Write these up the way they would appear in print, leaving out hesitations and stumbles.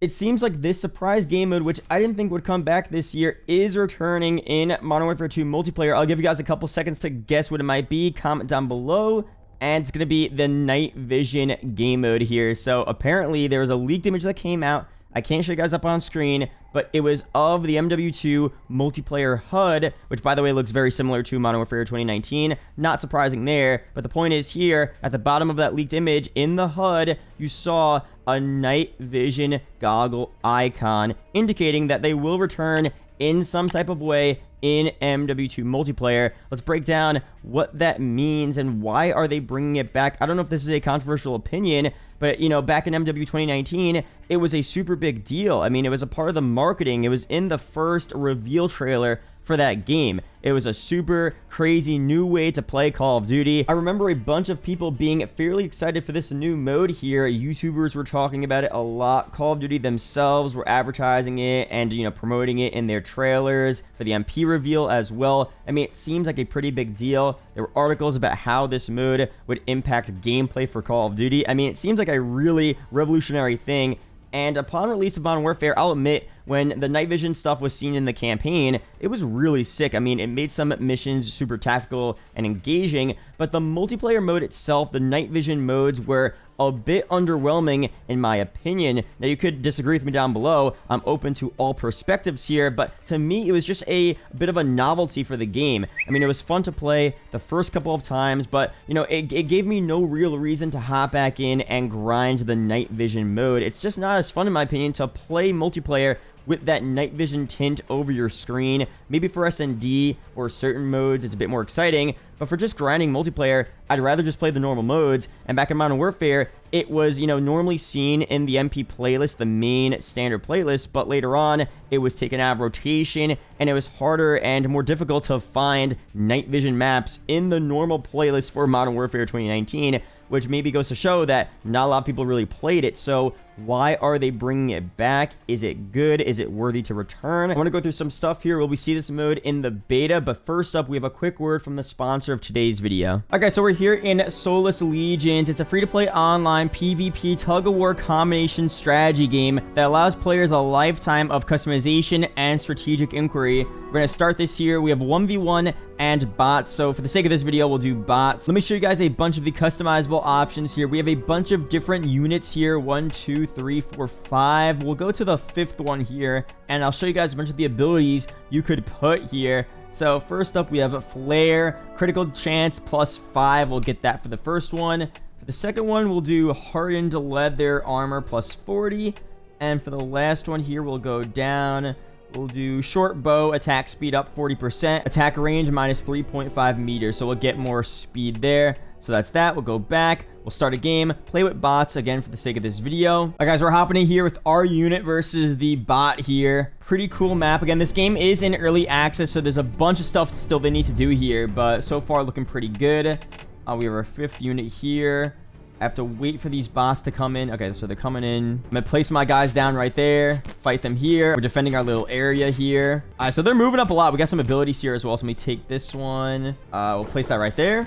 It seems like this surprise game mode, which I didn't think would come back this year, is returning in Modern Warfare 2 multiplayer. I'll give you guys a couple seconds to guess what it might be. Comment down below. And it's going to be the night vision game mode here. So apparently there was a leaked image that came out. I can't show you guys up on screen, but it was of the MW2 multiplayer HUD, which by the way looks very similar to Modern Warfare 2019. Not surprising there, but the point is here, at the bottom of that leaked image in the HUD, you saw a night vision goggle icon, indicating that they will return in some type of way in MW2 multiplayer. Let's break down what that means and why are they bringing it back. I don't know if this is a controversial opinion, but you know, back in MW 2019, it was a super big deal. I mean, it was a part of the marketing. It was in the first reveal trailer for that game. It was a super crazy new way to play Call of Duty. I remember a bunch of people being fairly excited for this new mode here. YouTubers were talking about it a lot. Call of Duty themselves were advertising it and, you know, promoting it in their trailers for the MP reveal as well. I mean, it seems like a pretty big deal. There were articles about how this mode would impact gameplay for Call of Duty. I mean, it seems like a really revolutionary thing. And upon release of Modern Warfare, I'll admit, when the night vision stuff was seen in the campaign, it was really sick. I mean, it made some missions super tactical and engaging, but the multiplayer mode itself, the night vision modes, were a bit underwhelming in my opinion. Now, you could disagree with me down below. I'm open to all perspectives here, but to me, it was just a bit of a novelty for the game. I mean, it was fun to play the first couple of times, but, you know, it gave me no real reason to hop back in and grind the night vision mode. It's just not as fun, in my opinion, to play multiplayer with that night vision tint over your screen. Maybe for S&D or certain modes, it's a bit more exciting, but for just grinding multiplayer, I'd rather just play the normal modes. And back in Modern Warfare, it was, you know, normally seen in the MP playlist, the main standard playlist, but later on, it was taken out of rotation, and it was harder and more difficult to find night vision maps in the normal playlist for Modern Warfare 2019, which maybe goes to show that not a lot of people really played it. So why are they bringing it back? Is it good? Is it worthy to return? I want to go through some stuff here. Will we see this mode in the beta? But first up, we have a quick word from the sponsor of today's video. Okay, so we're here in Solus Legions. It's a free-to-play online PvP tug-of-war combination strategy game that allows players a lifetime of customization and strategic inquiry. We're going to start this here. We have 1v1 and bots. So for the sake of this video, we'll do bots. Let me show you guys a bunch of the customizable options here. We have a bunch of different units here. 1, 2, 3, 4, 5. We'll go to the 5th one here, and I'll show you guys a bunch of the abilities you could put here. So first up, we have a flare, critical chance +5. We'll get that for the first one. For the second one, we'll do hardened leather armor +40. And for the last one here, we'll go down. We'll do short bow, attack speed up 40%, attack range -3.5 meters. So we'll get more speed there. So that's that. We'll go back. We'll start a game, play with bots again for the sake of this video. All right, guys, we're hopping in here with our unit versus the bot here. Pretty cool map. Again, this game is in early access, so there's a bunch of stuff still they need to do here, but so far looking pretty good. We have our 5th unit here. I have to wait for these bots to come in. Okay, so they're coming in. I'm gonna place my guys down right there. Fight them here. We're defending our little area here. All right, so they're moving up a lot. We got some abilities here as well. So let me take this one. We'll place that right there.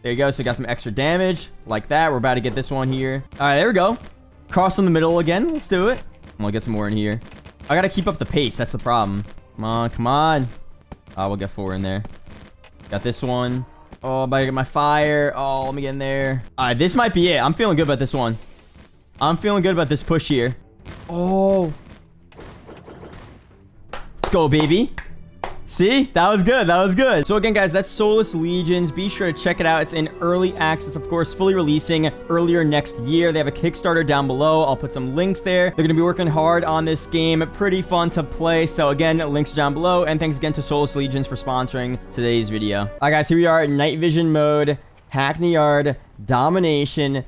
There you go. So we got some extra damage like that. We're about to get this one here. All right, there we go. Cross in the middle again. Let's do it. I'm gonna get some more in here. I gotta keep up the pace. That's the problem. Come on, come on. We'll get 4 in there. Got this one. Oh, I get my fire. Oh, let me get in there. All right, this might be it. I'm feeling good about this one. I'm feeling good about this push here. Oh. Let's go, baby. See? That was good. That was good. So again, guys, that's Solus Legions. Be sure to check it out. It's in early access, of course, fully releasing earlier next year. They have a Kickstarter down below. I'll put some links there. They're going to be working hard on this game. Pretty fun to play. So again, links down below. And thanks again to Solus Legions for sponsoring today's video. All right, guys, here we are in night vision mode. Hackney Yard, domination.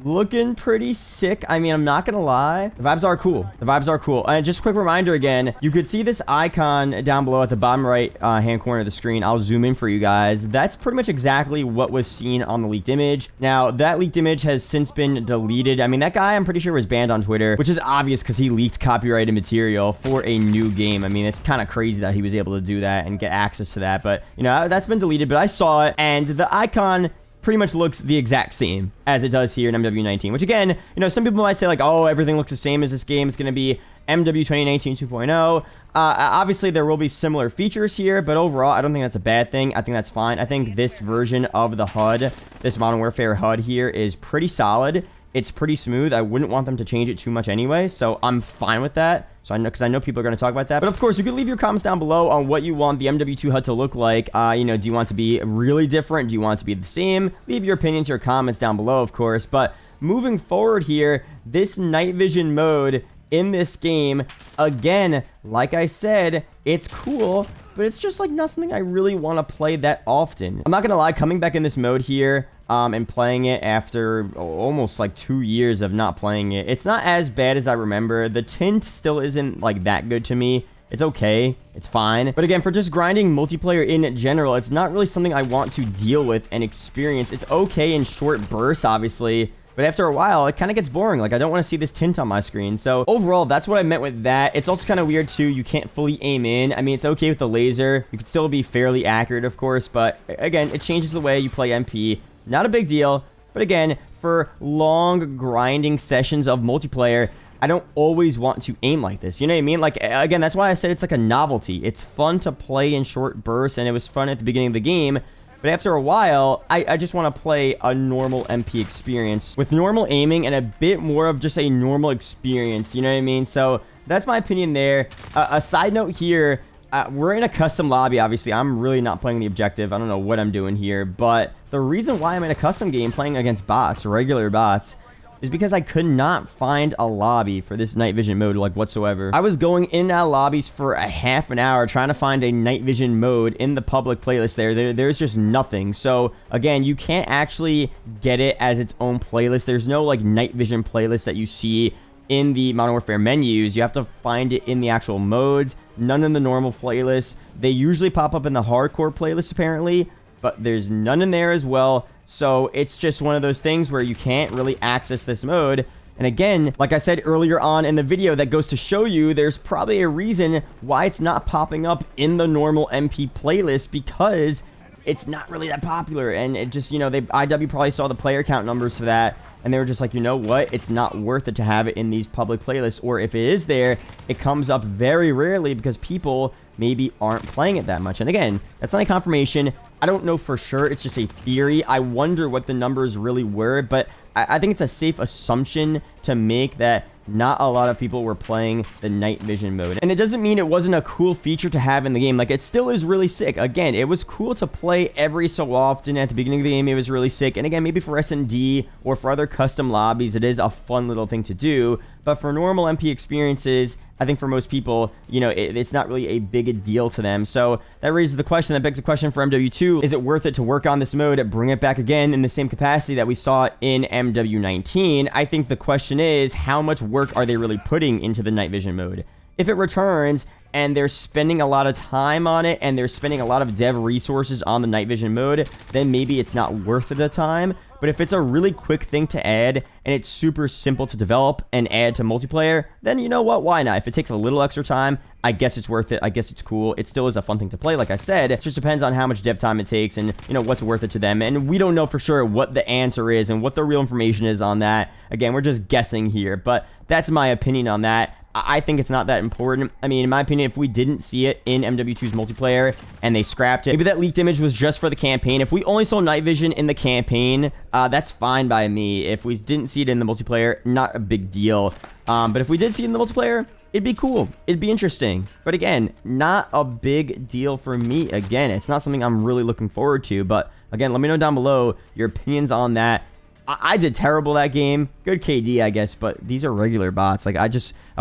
Looking pretty sick. I mean, I'm not gonna lie. The vibes are cool. The vibes are cool. And just a quick reminder again, you could see this icon down below at the bottom right hand corner of the screen. I'll zoom in for you guys. That's pretty much exactly what was seen on the leaked image. Now, that leaked image has since been deleted. I mean, that guy, I'm pretty sure, was banned on Twitter, which is obvious because he leaked copyrighted material for a new game. I mean, it's kind of crazy that he was able to do that and get access to that. But, you know, that's been deleted. But I saw it, and the icon pretty much looks the exact same as it does here in MW19, which again, some people might say like, oh, everything looks the same as this game. It's going to be MW 2019 2.0. Obviously, there will be similar features here, but overall, I don't think that's a bad thing. I think that's fine. I think this version of the HUD, this Modern Warfare HUD here, is pretty solid. It's pretty smooth. I wouldn't want them to change it too much anyway, so I'm fine with that. So I know, because I know people are going to talk about that. But of course, you can leave your comments down below on what you want the MW2 HUD to look like. Do you want it to be really different? Do you want it to be the same? Leave your opinions, your comments down below, of course. But moving forward here, this night vision mode in this game, again, like I said, it's cool, but it's just like not something I really want to play that often. I'm not gonna lie, coming back in this mode here and playing it after almost like 2 years of not playing it, it's not as bad as I remember. The tint still isn't like that good to me. It's okay, it's fine, but again, for just grinding multiplayer in general, it's not really something I want to deal with and experience. It's okay in short bursts, obviously, but after a while, it kind of gets boring. Like, I don't want to see this tint on my screen. So overall, that's what I meant with that. It's also kind of weird too. You can't fully aim in. I mean, it's okay with the laser. You could still be fairly accurate, of course, but again, it changes the way you play MP. Not a big deal, but again, for long grinding sessions of multiplayer, I don't always want to aim like this. You know what I mean? Like, again, that's why I said it's like a novelty. It's fun to play in short bursts, and it was fun at the beginning of the game. But after a while, I just want to play a normal MP experience with normal aiming and a bit more of just a normal experience. You know what I mean? So that's my opinion there. A side note here, we're in a custom lobby, obviously. I'm really not playing the objective. I don't know what I'm doing here. But the reason why I'm in a custom game playing against bots, regular bots, is because I could not find a lobby for this night vision mode, like, whatsoever. I was going in and out lobbies for a half an hour trying to find a night vision mode in the public playlist there's just nothing. So again, you can't actually get it as its own playlist. There's no like night vision playlist that you see in the Modern Warfare menus. You have to find it in the actual modes. None in the normal playlists. They usually pop up in the hardcore playlist apparently, but there's none in there as well. So it's just one of those things where you can't really access this mode. And again, like I said earlier on in the video, that goes to show you there's probably a reason why it's not popping up in the normal MP playlist, because it's not really that popular. And it just, IW probably saw the player count numbers for that, and they were just like, you know what, it's not worth it to have it in these public playlists. Or if it is there, it comes up very rarely because people maybe aren't playing it that much. And again, that's not a confirmation. I don't know for sure. It's just a theory. I wonder what the numbers really were, but I think it's a safe assumption to make that not a lot of people were playing the night vision mode. And it doesn't mean it wasn't a cool feature to have in the game. Like, it still is really sick. Again, it was cool to play every so often. At the beginning of the game, it was really sick. And again, maybe for S&D or for other custom lobbies, it is a fun little thing to do. But for normal MP experiences, I think for most people, it's not really a big deal to them. So that raises the question, that begs the question for MW2, is it worth it to work on this mode, bring it back again in the same capacity that we saw in MW19? I think the question is, how much work are they really putting into the night vision mode? If it returns and they're spending a lot of time on it and they're spending a lot of dev resources on the night vision mode, then maybe it's not worth the time. But if it's a really quick thing to add and it's super simple to develop and add to multiplayer, then you know what, why not? If it takes a little extra time, I guess it's worth it. I guess it's cool. It still is a fun thing to play. Like I said, it just depends on how much dev time it takes and, what's worth it to them. And we don't know for sure what the answer is and what the real information is on that. Again, we're just guessing here, but that's my opinion on that. I think it's not that important. I mean, in my opinion, if we didn't see it in MW2's multiplayer and they scrapped it, maybe that leaked image was just for the campaign. If we only saw night vision in the campaign, that's fine by me. If we didn't see it in the multiplayer, not a big deal. But if we did see it in the multiplayer, it'd be cool. It'd be interesting. But again, not a big deal for me. Again, it's not something I'm really looking forward to. But again, let me know down below your opinions on that. I did terrible that game. Good KD, I guess, but these are regular bots. Like, I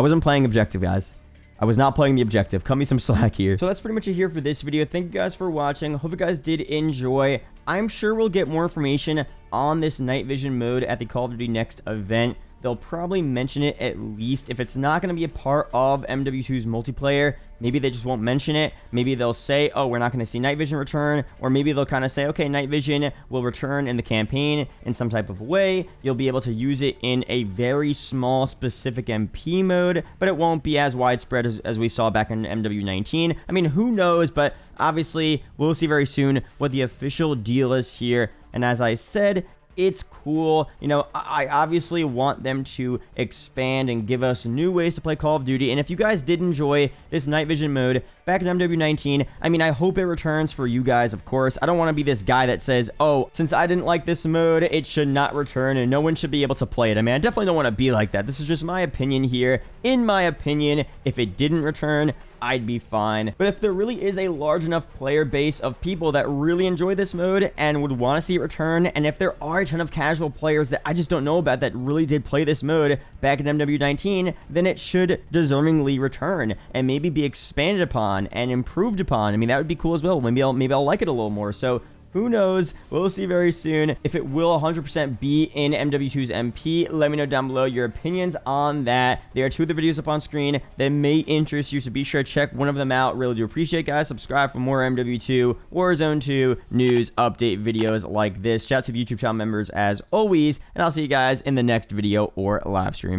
wasn't playing objective, guys. I was not playing the objective. Cut me some slack here. So that's pretty much it here for this video. Thank you guys for watching. Hope you guys did enjoy. I'm sure we'll get more information on this night vision mode at the Call of Duty Next event. They'll probably mention it at least. If it's not going to be a part of MW2's multiplayer, maybe they just won't mention it. Maybe they'll say, oh, we're not going to see night vision return. Or maybe they'll kind of say, okay, night vision will return in the campaign in some type of way. You'll be able to use it in a very small specific MP mode, but it won't be as widespread as we saw back in MW19. I mean, who knows? But obviously, we'll see very soon what the official deal is here And as I said, it's cool. You know, I obviously want them to expand and give us new ways to play Call of Duty. And if you guys did enjoy this night vision mode back in MW19, I mean, I hope it returns for you guys, of course. I don't want to be this guy that says, oh, since I didn't like this mode, it should not return and no one should be able to play it. I mean, I definitely don't want to be like that. This is just my opinion here. In my opinion, if it didn't return, I'd be fine. But if there really is a large enough player base of people that really enjoy this mode and would want to see it return, and if there are a ton of casual players that I just don't know about that really did play this mode back in MW19, then it should deservingly return and maybe be expanded upon and improved upon. I mean, that would be cool as well. Maybe I'll like it a little more. So who knows? We'll see very soon if it will 100% be in MW2's MP. Let me know down below your opinions on that. There are 2 of the videos up on screen that may interest you, so be sure to check one of them out. Really do appreciate it, guys. Subscribe for more MW2 Warzone 2 news update videos like this. Shout out to the YouTube channel members as always, and I'll see you guys in the next video or live stream.